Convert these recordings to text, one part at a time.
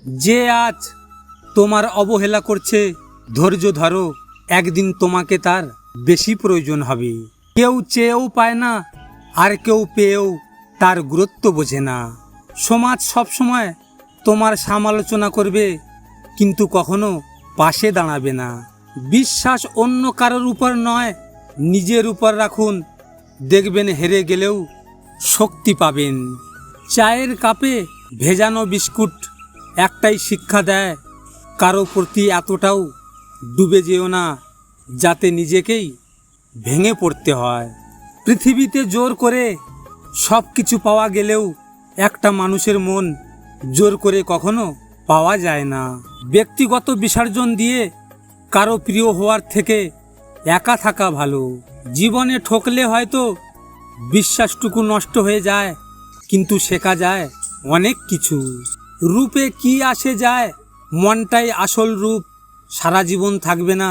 যে আজ তোমার অবহেলা করছে ধৈর্য ধরো, একদিন তোমাকে তার বেশি প্রয়োজন হবে। কেউ চেয়েও পায় না, আর কেউ পেয়েও তার গুরুত্ব বোঝে না। সমাজ সবসময় তোমার সমালোচনা করবে, কিন্তু কখনো পাশে দাঁড়াবে না। বিশ্বাস অন্য কারোর উপর নয়, নিজের উপর রাখুন, দেখবেন হেরে গেলেও শক্তি পাবেন। চায়ের কাপে ভেজানো বিস্কুট একটাই শিক্ষা দেয়, কারো প্রতি এতটাও ডুবে যেও না যাতে নিজেকেই ভেঙে পড়তে হয়। পৃথিবীতে জোর করে সব কিছু পাওয়া গেলেও একটা মানুষের মন জোর করে কখনো পাওয়া যায় না। ব্যক্তিগত বিসর্জন দিয়ে কারো প্রিয় হওয়ার থেকে একা থাকা ভালো। জীবনে ঠকলে হয়তো বিশ্বাসটুকু নষ্ট হয়ে যায়, কিন্তু শেখা যায় অনেক কিছু। রূপে কি আসে যায়, মনটাই আসল রূপ। সারা জীবন থাকবে না,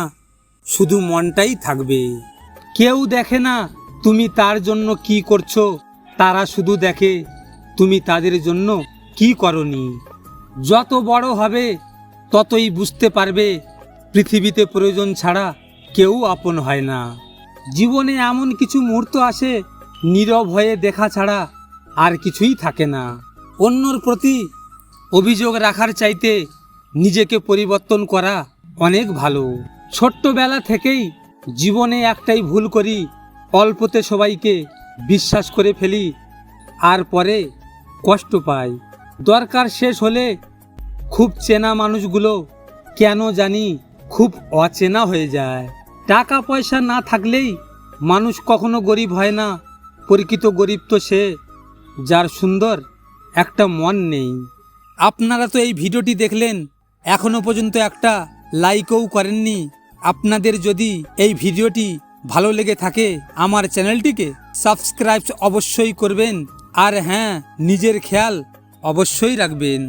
শুধু মনটাই থাকবে। কেউ দেখে না তুমি তার জন্য কি করছো, তারা শুধু দেখে তুমি তাদের জন্য কি করনি। যত বড় হবে ততই বুঝতে পারবে পৃথিবীতে প্রয়োজন ছাড়া কেউ আপন হয় না। জীবনে এমন কিছু মুহূর্ত আসে, নীরব হয়ে দেখা ছাড়া আর কিছুই থাকে না। অন্যর প্রতি অভিযোগ রাখার চাইতে নিজেকে পরিবর্তন করা অনেক ভালো। ছোট্টবেলা থেকেই জীবনে একটাই ভুল করি, অল্পতে সবাইকে বিশ্বাস করে ফেলি, আর পরে কষ্ট পাই। দরকার শেষ হলে খুব চেনা মানুষগুলো কেন জানি খুব অচেনা হয়ে যায়। টাকা পয়সা না থাকলেই মানুষ কখনো গরিব হয় না। প্রকৃত গরিব তো সে, যার সুন্দর একটা মন নেই। আপনারা তো এই ভিডিওটি দেখলেন, এখনো পর্যন্ত একটা লাইকও করেননি। আপনাদের যদি এই ভিডিওটি ভালো লেগে থাকে আমার চ্যানেলটিকে সাবস্ক্রাইব অবশ্যই করবেন, আর হ্যাঁ, নিজের খেয়াল অবশ্যই রাখবেন।